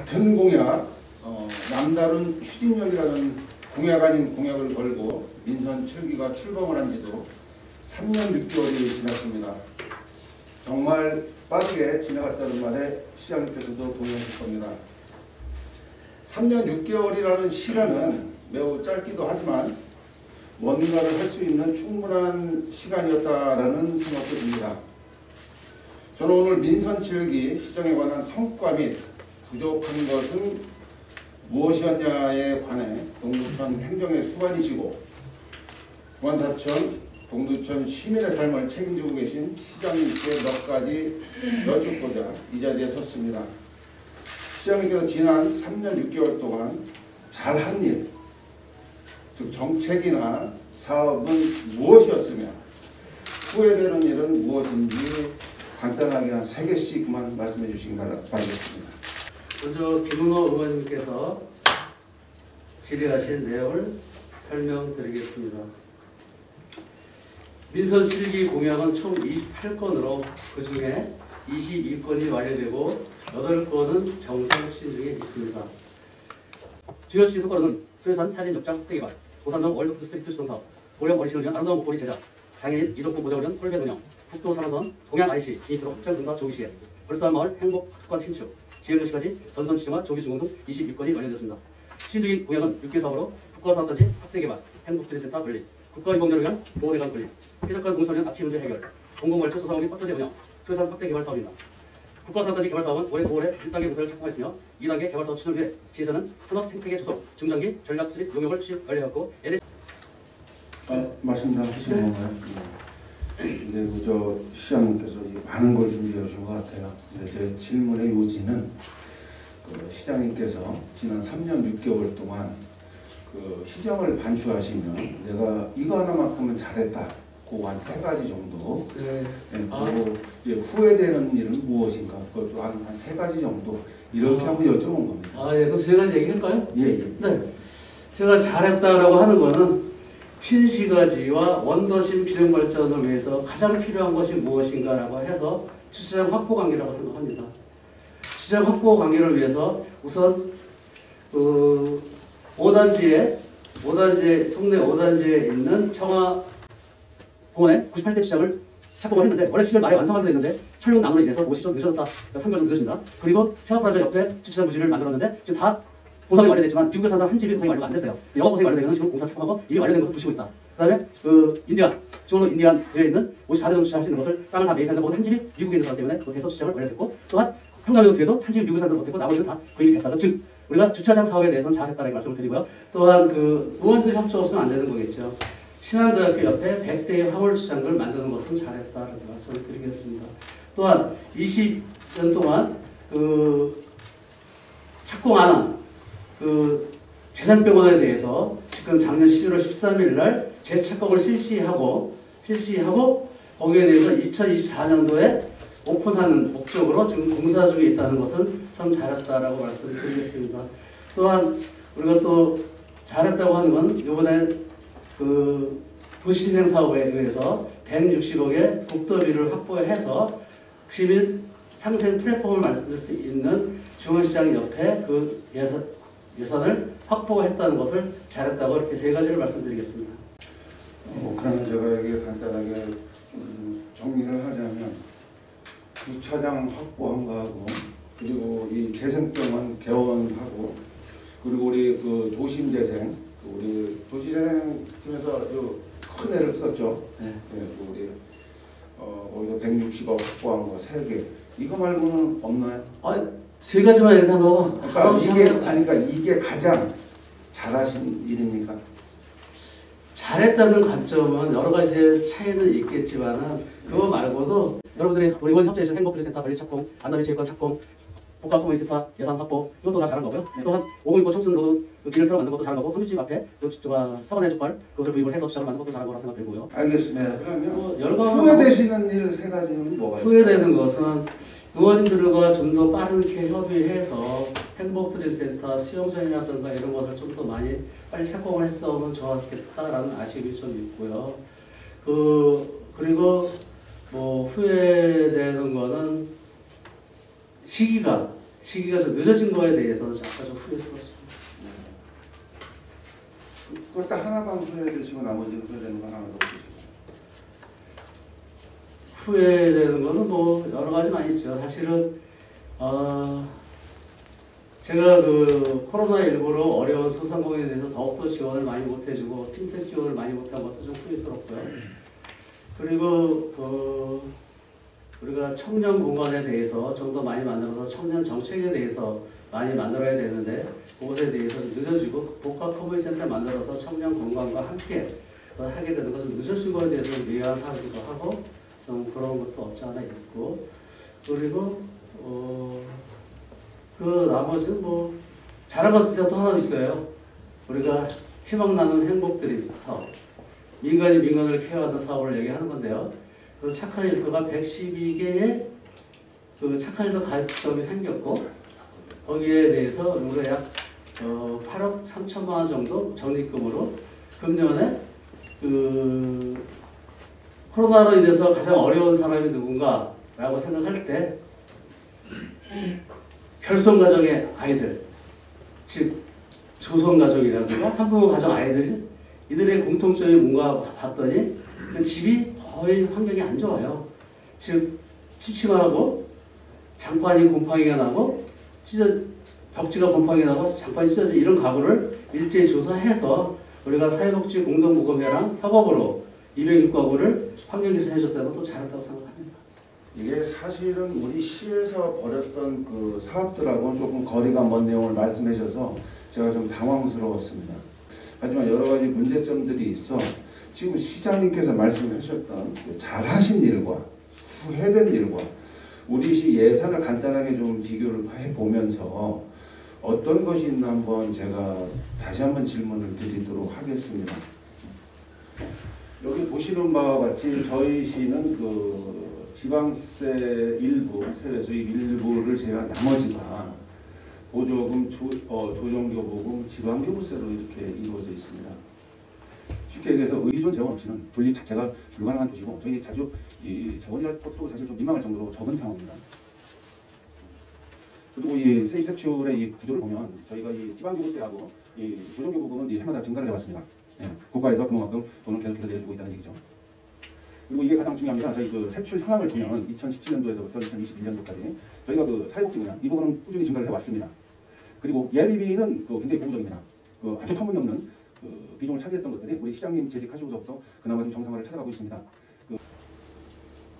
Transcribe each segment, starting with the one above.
같은 공약, 남다른 추진력이라는 공약 아닌 공약을 걸고 민선 7기가 출범을 한 지도 3년 6개월이 지났습니다. 정말 빠르게 지나갔다는 말에 시장님께서도 동의하실 겁니다. 3년 6개월이라는 시간은 매우 짧기도 하지만 뭔가를 할 수 있는 충분한 시간이었다라는 생각도 듭니다. 저는 오늘 민선 7기 시정에 관한 성과 및 부족한 것은 무엇이었냐에 관해 동두천 행정의 수반이시고 원사천 동두천 시민의 삶을 책임지고 계신 시장님께 몇 가지 여쭙고자 이 자리에 섰습니다. 시장님께서 지난 3년 6개월 동안 잘한 일, 즉 정책이나 사업은 무엇이었으며 후회되는 일은 무엇인지 간단하게 한 3개씩만 말씀해 주시기 바라겠습니다. 먼저 김은호 의원님께서 질의하신 내용을 설명드리겠습니다. 민선 7기 공약은 총 28건으로 그 중에 22건이 완료되고 8건은 정상 혁신 중에 있습니다. 주요 추진 성과로는 소유산 사진 역장 확대 개발, 고산동 월드푸드 스트리트 수동사업, 고령 어르신을 위한 아름다운 목걸이 제작, 장애인 이동권 보장을 위한 홀밴 운영, 국도 3호선 동양 IC 진입도로 확장 공사 조기 시행, 벌스한 마을 행복 습관 신축, 지역도시까지 전선 지정화 조기 준공 등 22건이 완료됐습니다. 추진 중인 공약은 6개 사업으로 국가사업단지 확대 개발, 행복트레센터 건립, 국가유공자를 위한 보호대관 건립, 쾌적한 공사를 위한 아치 문제 해결, 공공월초 소상공인 파트제 운영, 소유산 확대 개발 사업입니다. 국가사업단지 개발 사업은 올해 9월에 1단계 공사를 착공했으며 2단계 개발 사업 추진 후에 시에서는 산업 생태계 조성, 중장기 전략 수립 용역을 추진 완료했고 말씀 다 하시는 건가요? 근데 저 시장님께서 많은 걸 준비해 주신 것 같아요. 근데 제 질문의 요지는 시장님께서 지난 3년 6개월 동안 시정을 반추하시면 내가 이거 하나만큼은 잘했다. 그 한 3가지 정도. 네. 그리고 후회되는 일은 무엇인가? 그것도 한 3가지 정도 이렇게 한번 여쭤본 겁니다. 예. 그럼 3가지 얘기할까요? 예. 네. 제가 잘했다라고 하는 거는 신시가지와 원도심 비용 발전을 위해서 가장 필요한 것이 무엇인가라고 해서 주차장 확보 관계라고 생각합니다. 주차장 확보 관계를 위해서 우선 5단지에 송내 5단지에 있는 청화공원에 98대 주차장을 착공을 했는데 원래 10월 말에 완성하기로 했는데 철로 나무로 인해서 5시 좀 늦어졌다. 3개월 정도 늦어집니다. 그리고 생활프라자 옆에 주차장 부지를 만들었는데 지금 다 고성이 완료됐지만 미국에 사는 한 집이 고성이 완료가 안 됐어요. 영화 고성이 완료되면 지금 공사 착공하고 이미 완료된 것을 부시고 있다. 그 다음에 중앙로 인디안 되어 있는 54대 정도 주차할 수 있는 것을 땅을 다 매입하는 한 집이 미국에 있는 사람 때문에 그 대서 주차장을 완료됐고 또한 평장로 뒤에도 한 집이 미국에 사는 사람 못했고 나머지는 다 구입이 됐다. 즉 우리가 주차장 사업에 대해서는 잘했다는 말씀을 드리고요. 또한 의원들 협조 없으면 안 되는 거겠죠. 신한대학교 옆에 100대의 화물 주차장을 만드는 것은 잘했다는 말씀을 드리겠습니다. 또한 20년 동안 착공 안 한 재산병원에 대해서 지금 작년 11월 13일 날 재착공을 실시하고 거기에 대해서 2024년도에 오픈하는 목적으로 지금 공사 중에 있다는 것은 참 잘했다라고 말씀드리겠습니다. 또한 우리가 또 잘했다고 하는 건 이번에 도시진행 사업에 의해서 160억의 국도비를 확보해서 시민 상생 플랫폼을 만들 수 있는 중원시장 옆에 예산을 확보했다는 것을 잘했다고 이렇게 3가지를 말씀드리겠습니다. 그러면 제가 여기 간단하게 좀 정리를 하자면 주차장 확보한 거하고 그리고 이 재생병원 개원하고 그리고 우리 도심재생 우리 도시재생 팀에서 큰 애를 썼죠. 네. 우리 거기서 160억 확보한 거 3개 이거 말고는 없나요? 3가지만 얘기한 거고. 그러니까 이게 가장 잘하신 일입니까? 잘했다는 관점은 여러 가지 차이는 있겠지만은 그거 말고도 여러분들이 우리 의원 협조해주신 행복트레센터 관리 착공, 안남의 체육관 착공, 복합소모센터 예산 확보 이것도 다 잘한 거고요. 또한 506호 청순도로 길을 새로 만든 것도 잘한 거고 한주집 앞에 서건의 족발 그것을 구입을 해서 주차를 만든 것도 잘한 거라고 생각되고요. 알겠습니다. 그러면 후회되시는 일 3가지는 뭐가 있을까요? 후회되는 것은 의원님들과 좀 더 빠르게 협의해서 행복트레센터 수용소이라든가 이런 것을 좀 더 많이 빨리 착공을 했으면 좋았겠다라는 아쉬움이 좀 있고요. 그리고 후회되는 거는 시기가 시기가 좀 늦어진 거에 대해서는 약간 좀 후회스럽습니다. 그걸 딱 하나만 후회되시고 나머지는 후회되는 건 하나도 없으시고. 후회되는 거는 뭐 여러 가지 많이 있죠. 사실은 제가 그 코로나19로 어려운 소상공인에 대해서 더욱더 지원을 많이 못해주고 핀셋 지원을 많이 못한 것도 좀 후회스럽고요. 그리고 우리가 청년 공간에 대해서 좀 더 많이 만들어서 청년 정책에 대해서 많이 만들어야 되는데 그것에 대해서 좀 늦어지고 복합 커뮤니티 센터 만들어서 청년 공간과 함께 하게 되는 것은 늦어진 거에 대해서 미안하기도 하고 좀 그런 것도 없지 않아 있고 그리고 그 나머지는 뭐 잘한 것 진짜 또 하나 있어요. 우리가 희망 나는 행복드림 사업 민간이 민간을 케어하는 사업을 얘기하는 건데요. 그 착한 일터가 112개의 그 착한 일터 가입점이 생겼고 거기에 대해서 우리가 약 8억 3천만 원 정도 적립금으로 금년에 그 코로나로 인해서 가장 어려운 사람이 누군가라고 생각할 때 결손가정의 아이들, 즉 조선가족이라든가 한부모 가정 아이들 이들의 공통점이 뭔가 봤더니 그 집이 거의 환경이 안 좋아요. 즉 침침하고 장판이 곰팡이가 나고 벽지가 곰팡이가 나고 장판이 찢어진 이런 가구를 일제히 조사해서 우리가 사회복지 공동모금회랑 협업으로 206가구를 환경에서 해줬다는 것도 잘했다고 생각합니다. 이게 사실은 우리 시에서 벌였던 그 사업들하고 조금 거리가 먼 내용을 말씀해 주셔서 제가 좀 당황스러웠습니다. 하지만 여러 가지 문제점들이 있어 지금 시장님께서 말씀하셨던 잘하신 일과 후회된 일과 우리 시 예산을 간단하게 좀 비교를 해보면서 어떤 것이 있나 한번 제가 다시 한번 질문을 드리도록 하겠습니다. 여기 보시는 바와 같이 저희 시는 그 지방세 일부, 세외 수입 일부를 제외한 나머지가 보조금, 조정교부금, 지방교부세로 이렇게 이루어져 있습니다. 쉽게 얘기해서 의존 재원 없이는 존립 자체가 불가능한 도시고 저희 자주 이 재원이랄 것도 사실 좀 민망할 정도로 적은 상황입니다. 그리고 이 세입 세출의 이 구조를 보면 저희가 이 지방교부세하고 이 조정교부금은 해마다 증가를 해왔습니다. 예, 국가에서 그만큼 돈을 계속해서 내려주고 있다는 얘기죠. 그리고 이게 가장 중요합니다. 저희 그 세출 현황을 보면 2017년도에서부터 2021년도까지 저희가 그 사회복지 분야 이 부분은 꾸준히 증가를 해왔습니다. 그리고 예비비는 그 굉장히 고무적입니다. 그 아주 터무니없는 그 비중을 차지했던 것들이 우리 시장님 재직하시고서부터 그나마 좀 정상화를 찾아가고 있습니다.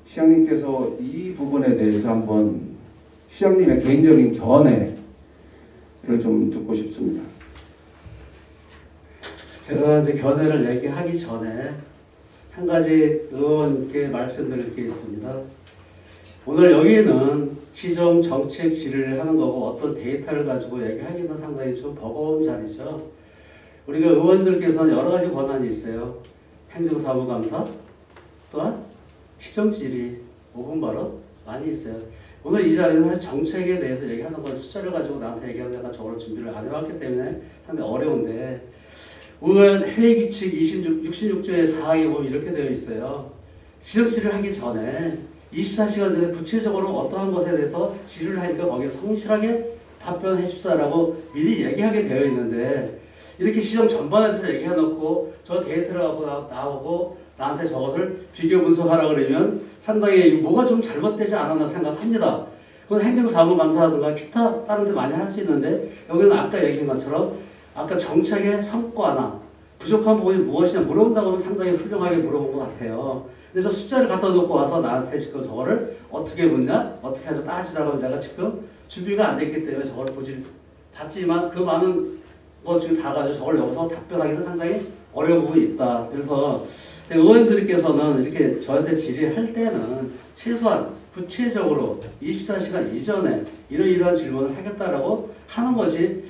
시장님께서 이 부분에 대해서 한번 시장님의 개인적인 견해를 좀 듣고 싶습니다. 제가 이제 견해를 얘기하기 전에 한 가지 의원께 말씀드릴 게 있습니다. 오늘 여기는 시정 정책 질의를 하는 거고 어떤 데이터를 가지고 얘기하기는 상당히 좀 버거운 자리죠. 우리가 의원들께서는 여러 가지 권한이 있어요. 행정사무감사 또한 시정질의 5분 발언 많이 있어요. 오늘 이 자리는 사실 정책에 대해서 얘기하는 건 숫자를 가지고 나한테 얘기하는 내가 저걸 준비를 안 해왔기 때문에 상당히 어려운데 의원 회의규칙 66조의 4항에 보면 이렇게 되어 있어요. 시정질의를 하기 전에 24시간 전에 구체적으로 어떠한 것에 대해서 질의를 하니까 거기에 성실하게 답변해 줍사라고 미리 얘기하게 되어 있는데 이렇게 시정 전반에 대해서 얘기해놓고 저 데이터를 갖고 나오고 나한테 저것을 비교 분석하라 그러면 상당히 뭐가 좀 잘못되지 않았나 생각합니다. 그건 행정사무감사라든가 기타 다른 데 많이 할 수 있는데 여기는 아까 얘기한 것처럼 아까 정책의 성과나 부족한 부분이 무엇이냐 물어본다고 하면 상당히 훌륭하게 물어본 것 같아요. 그래서 숫자를 갖다 놓고 와서 나한테 지금 저거를 어떻게 묻냐 어떻게 해서 따지라고 하면 내가 지금 준비가 안 됐기 때문에 저걸 봤지만 그 많은 거 지금 다 가지고 저걸 여기서 답변하기는 상당히 어려운 부분이 있다. 그래서 의원들께서는 이렇게 저한테 질의할 때는 최소한 구체적으로 24시간 이전에 이러이러한 질문을 하겠다라고 하는 것이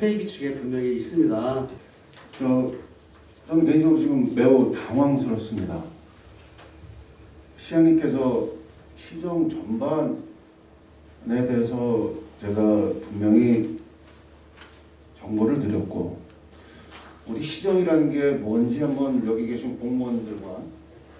회의 규칙에 분명히 있습니다. 저는 개인적으로 지금 매우 당황스럽습니다. 시장님께서 시정 전반에 대해서 제가 분명히 정보를 드렸고 우리 시정이라는 게 뭔지 한번 여기 계신 공무원들과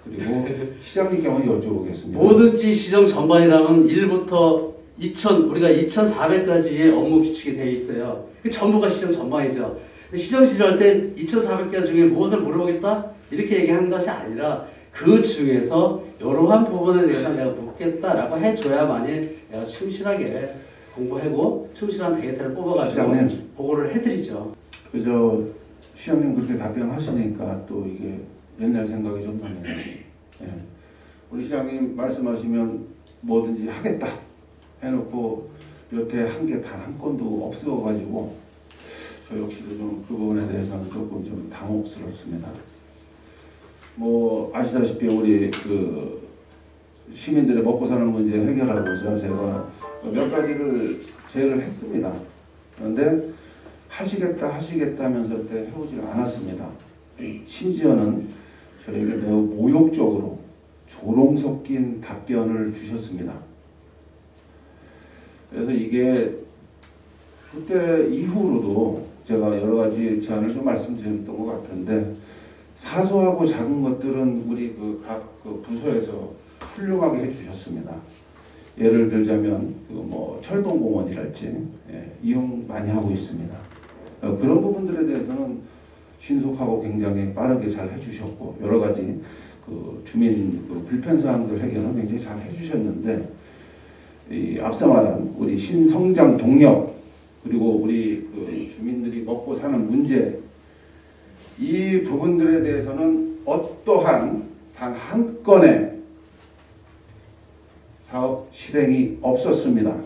그리고 시장님께 한번 여쭤보겠습니다. 뭐든지 시정 전반이라면 1부터 우리가 2,400가지의 업무 규칙이 되어 있어요. 그 전부가 시정 전망이죠. 시정 지휘할 때 2,400개 중에 무엇을 물어보겠다? 이렇게 얘기한 것이 아니라 그 중에서 이러한 부분에 대해서 내가 묻겠다라고 해줘야만이 내가 충실하게 공부하고 충실한 데이터를 뽑아가지고 시장님. 보고를 해드리죠. 그저 시장님 그렇게 답변하시니까 또 이게 옛날 생각이 좀 나네요. 예. 우리 시장님 말씀하시면 뭐든지 하겠다 해놓고 여태 한 개 단 한 건도 없어가지고 저 역시도 좀 그 부분에 대해서는 조금 좀 당혹스럽습니다. 뭐 아시다시피 우리 그 시민들의 먹고 사는 문제 해결하고자 제가 몇 가지를 제의를 했습니다. 그런데 하시겠다 하면서 그때 해오질 않았습니다. 심지어는 저에게 매우 모욕적으로 조롱 섞인 답변을 주셨습니다. 그래서 이게 그때 이후로도 제가 여러 가지 제안을 좀 말씀드렸던 것 같은데 사소하고 작은 것들은 우리 각 부서에서 훌륭하게 해주셨습니다. 예를 들자면 뭐 철동공원이랄지 이용 많이 하고 있습니다. 그런 부분들에 대해서는 신속하고 굉장히 빠르게 잘 해주셨고 여러 가지 주민 불편 사항들 해결은 굉장히 잘 해주셨는데 이 앞서 말한 우리 신성장 동력 그리고 우리 주민들이 먹고 사는 문제 이 부분들에 대해서는 어떠한 단 한 건의 사업 실행이 없었습니다.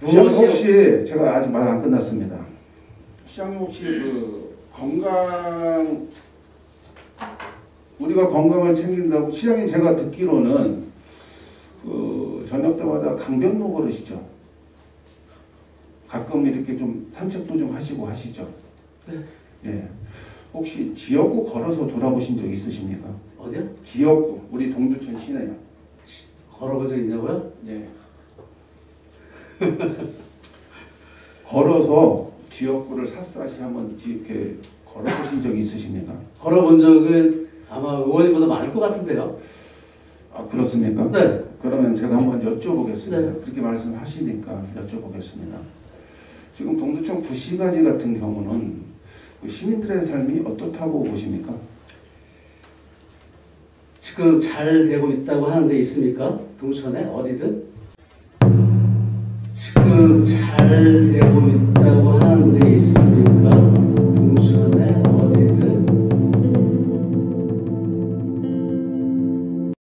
시장님 혹시 제가 아직 말 안 끝났습니다. 시장님 혹시 건강 우리가 건강을 챙긴다고 시장님 제가 듣기로는 저녁 때마다 강변로 걸으시죠? 가끔 이렇게 좀 산책도 좀 하시고 하시죠? 네. 예. 혹시 지역구 걸어서 돌아보신 적 있으십니까? 어디요? 지역구 우리 동두천 시내요. 걸어본 적 있냐고요? 예. 걸어서 지역구를 샅샅이 한번 이렇게 걸어보신 적이 있으십니까? 걸어본 적은 아마 의원님보다 많을 것 같은데요. 아 그렇습니까? 네. 그러면 제가 한번 여쭤보겠습니다. 네. 그렇게 말씀하시니까 여쭤보겠습니다. 지금 동두천 구시가지 같은 경우는 시민들의 삶이 어떻다고 보십니까? 지금 잘 되고 있다고 하는 데 있습니까? 동천에 어디든? 지금 잘 되고 있다고 하는 데 있습니까?